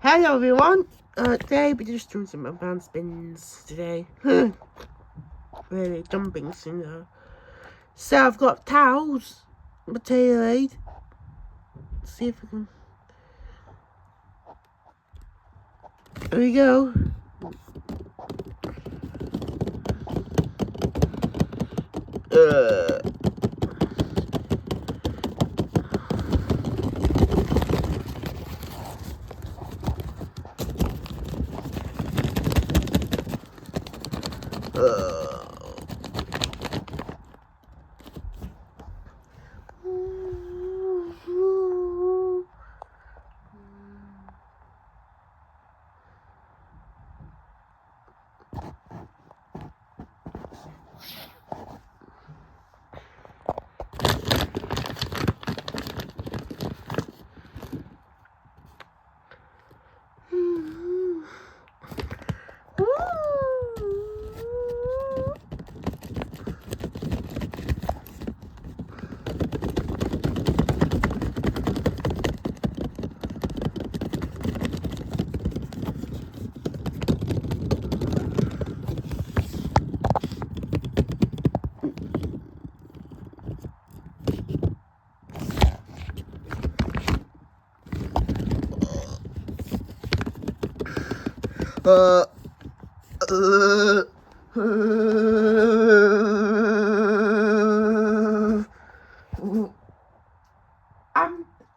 Hello everyone, today we're just doing some advanced spins today. Really jumping soon. So I've got towels, but Taylormade. Let's see if we can. There we go. Uh.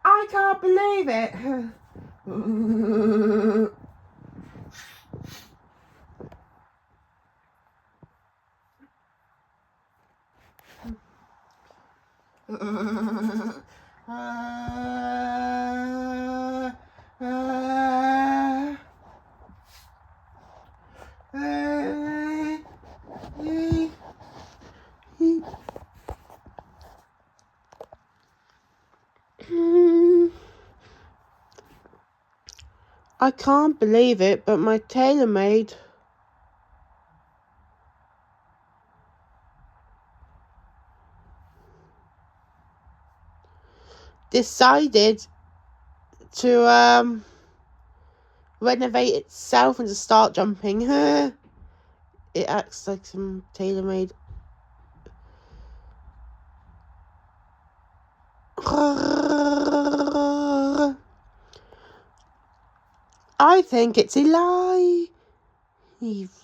I can't believe it. I can't believe it, but my Taylormade decided to renovate itself and to start jumping. It acts like some Taylormade. I think it's a lie. Mm. 。